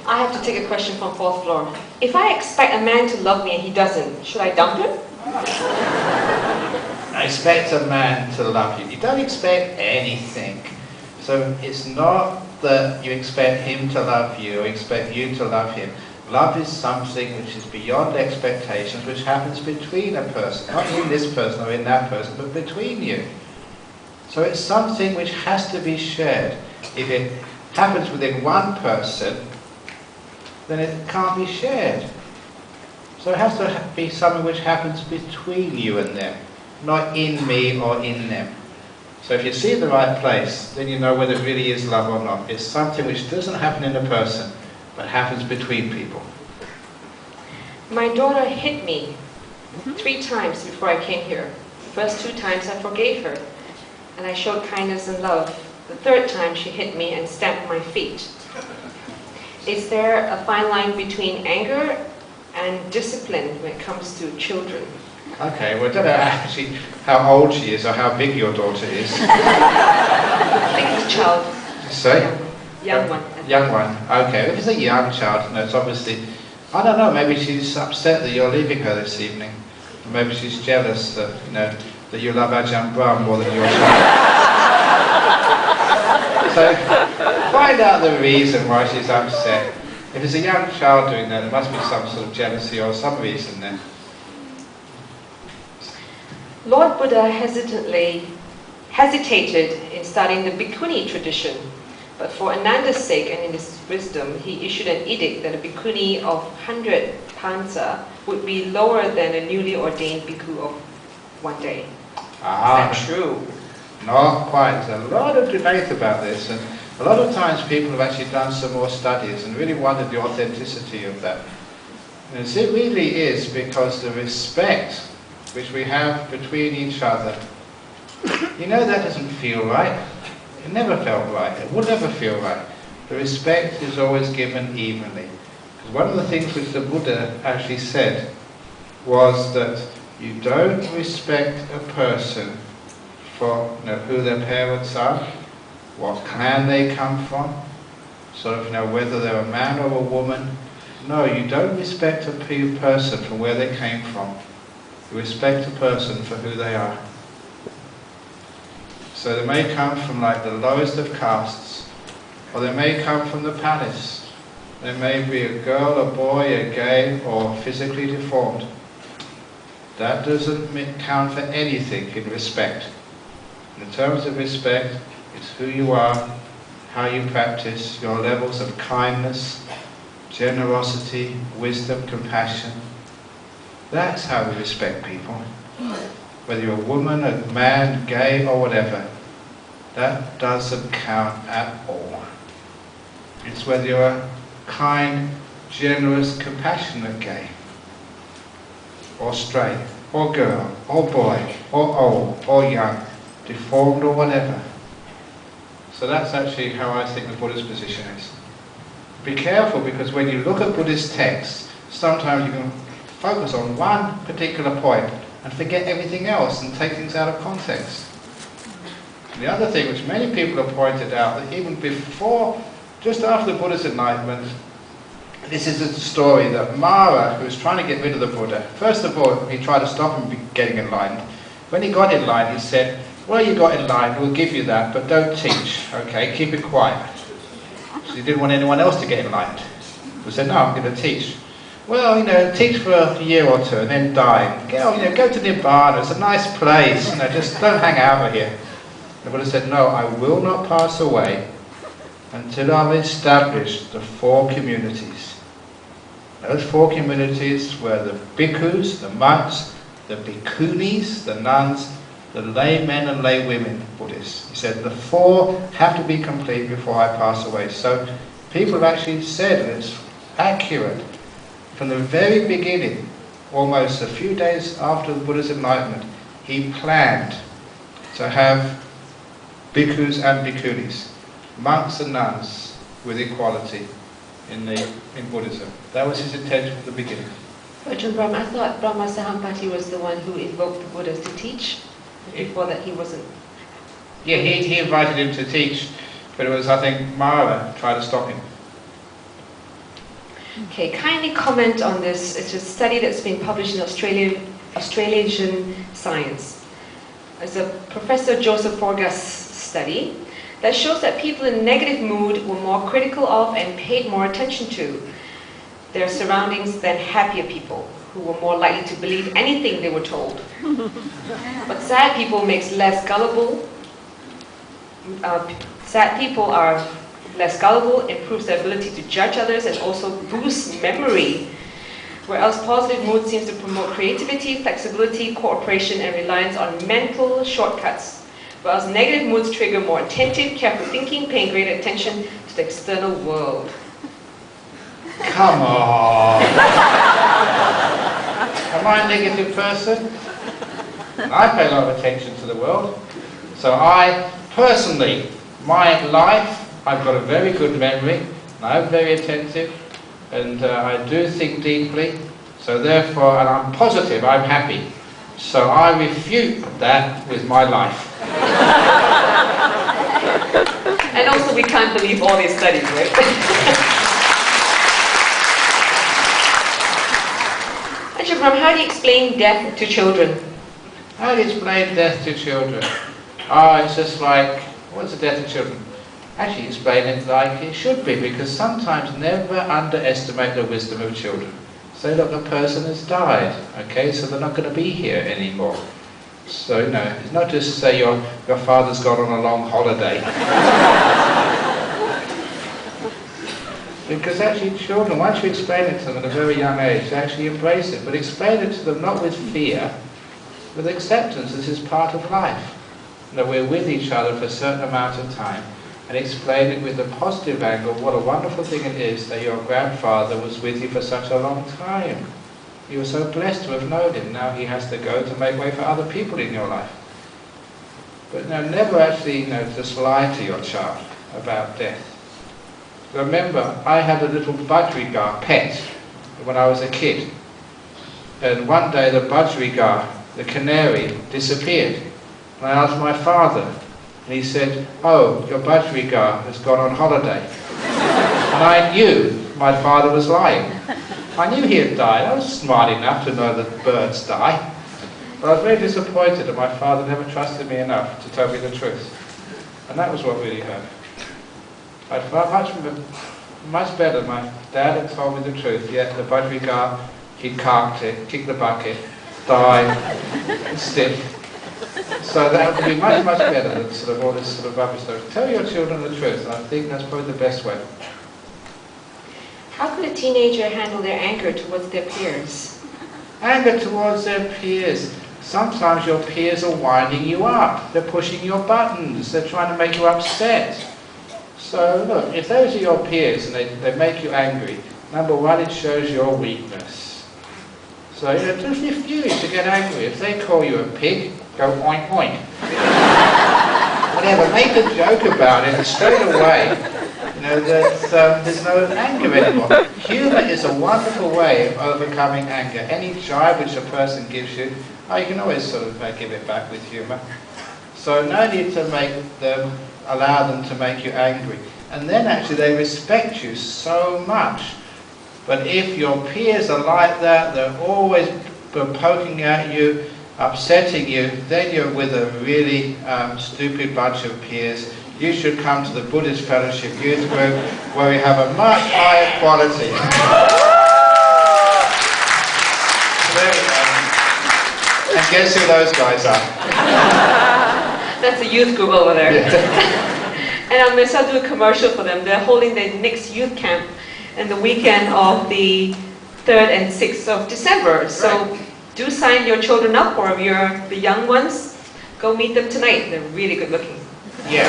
I have to take a question from 4th floor. If I expect a man to love me and he doesn't, should I dump him? Expect a man to love you. You don't expect anything. So it's not that you expect him to love you or expect you to love him. Love is something which is beyond expectations, which happens between a person. Not in this person or in that person, but between you. So it's something which has to be shared. If it happens within one person, then it can't be shared. So it has to be something which happens between you and them, not in me or in them. So if you see the right place, then you know whether it really is love or not. It's something which doesn't happen in a person, but happens between people. My daughter hit me 3 times before I came here. The first 2 times I forgave her, and I showed kindness and love. The 3rd time she hit me and stamped my feet. Is there a fine line between anger and discipline when it comes to children? Okay, well I don't know actually how old she is or how big your daughter is. I think it's a child. Say? Young one. Young one. Okay, if it's a young child, no, it's obviously, I don't know, maybe she's upset that you're leaving her this evening. Or maybe she's jealous that, that you love Ajahn Brahm more than your child. So, find out the reason why she's upset. If it's a young child doing that, there must be some sort of jealousy or some reason there. Lord Buddha hesitated in starting the bhikkhuni tradition, but for Ananda's sake and in his wisdom, he issued an edict that a bhikkhuni of 100 pansa would be lower than a newly ordained bhikkhu of 1 day. Is that true? Not quite. There's a lot of debate about this, and a lot of times people have actually done some more studies and really wondered the authenticity of that. And it really is because the respect which we have between each other, that doesn't feel right. It never felt right. It will never feel right. The respect is always given evenly. Because one of the things which the Buddha actually said was that you don't respect a person for who their parents are, what clan they come from, sort of whether they're a man or a woman. No, you don't respect a person from where they came from. You respect a person for who they are. So they may come from like the lowest of castes, or they may come from the palace. They may be a girl, a boy, a gay, or physically deformed. That doesn't count for anything in respect. In terms of respect, it's who you are, how you practice, your levels of kindness, generosity, wisdom, compassion. That's how we respect people. Whether you're a woman, a man, gay, or whatever, that doesn't count at all. It's whether you're a kind, generous, compassionate gay, or straight, or girl, or boy, or old, or young, deformed or whatever. So that's actually how I think the Buddha's position is. Be careful, because when you look at Buddhist texts, sometimes you can focus on one particular point and forget everything else and take things out of context. And the other thing which many people have pointed out, that even before, just after the Buddha's enlightenment, this is a story that Mara, who was trying to get rid of the Buddha, first of all he tried to stop him getting enlightened. When he got enlightened, he said, well, you got enlightened, we'll give you that, but don't teach, okay, keep it quiet. So he didn't want anyone else to get enlightened. He said, no, I'm going to teach. Well, teach for a year or two and then die. Go to Nibbana, it's a nice place, just don't hang out here. The Buddha said, no, I will not pass away until I've established the 4 communities. Those 4 communities were the bhikkhus, the monks, the bhikkhunis, the nuns, the laymen and laywomen Buddhists. He said the 4 have to be complete before I pass away. So people have actually said, and it's accurate, from the very beginning, almost a few days after the Buddha's enlightenment, he planned to have bhikkhus and bhikkhunis, monks and nuns, with equality in Buddhism. That was his intention from the beginning. Ajahn Brahm, I thought Brahma Sahampati was the one who invoked the Buddhas to teach. Before that he wasn't. Yeah, he invited him to teach, but it was, I think, Mara tried to stop him. Okay, kindly comment on this. It's a study that's been published in Australasian Science. It's a Professor Joseph Forgas study that shows that people in negative mood were more critical of and paid more attention to their surroundings than happier people, who were more likely to believe anything they were told. But sad people makes less gullible. Sad people are less gullible, improves their ability to judge others, and also boosts memory. Whereas positive mood seems to promote creativity, flexibility, cooperation, and reliance on mental shortcuts. Whereas negative moods trigger more attentive, careful thinking, paying greater attention to the external world. Come on! Am I a negative person? I pay a lot of attention to the world. So I, personally, my life, I've got a very good memory, I'm very attentive, and I do think deeply, so therefore, and I'm positive, I'm happy. So I refute that with my life. And also we can't believe all these studies, right? Ajahn Brahm, how do you explain death to children? How do you explain death to children? Oh, it's just like, what's the death of children? Actually explain it like it should be, because sometimes never underestimate the wisdom of children. Say, look, the person has died, okay, so they're not going to be here anymore. So, you know, it's not just say your father's gone on a long holiday. Because actually children, once you explain it to them at a very young age, they actually embrace it. But explain it to them not with fear, with acceptance. This is part of life. That we're with each other for a certain amount of time. And explain it with a positive angle, what a wonderful thing it is that your grandfather was with you for such a long time. You were so blessed to have known him. Now he has to go to make way for other people in your life. But no, never actually just lie to your child about death. Remember, I had a little budgerigar pet when I was a kid. And one day the budgerigar, the canary, disappeared. And I asked my father, and he said, oh, your budgerigar has gone on holiday. And I knew my father was lying. I knew he had died. I was smart enough to know that birds die. But I was very disappointed that my father never trusted me enough to tell me the truth. And that was what really hurt. I felt much better. My dad had told me the truth, yet the budgerigar, he carked it, kicked the bucket, died, stiff. So that would be much, much better than sort of all this sort of rubbish stuff. Tell your children the truth, and I think that's probably the best way. How could a teenager handle their anger towards their peers? Anger towards their peers. Sometimes your peers are winding you up. They're pushing your buttons. They're trying to make you upset. So look, if those are your peers and they make you angry, number one, it shows your weakness. So just refuse to get angry. If they call you a pig, go oink oink. Whatever, make a joke about it and straight away, that there's no anger anymore. Humour is a wonderful way of overcoming anger. Any jibe which a person gives you, you can always sort of give it back with humour. So no need to allow them to make you angry. And then actually they respect you so much. But if your peers are like that, they're always poking at you, upsetting you, then you're with a really stupid bunch of peers. You should come to the Buddhist Fellowship Youth Group, where we have a much higher quality. There we go. And guess who those guys are? That's a youth group over there. Yeah. And I may do a commercial for them. They're holding their next youth camp in the weekend of the 3rd and 6th of December. So do sign your children up, or if you're the young ones, go meet them tonight. They're really good looking. Yeah.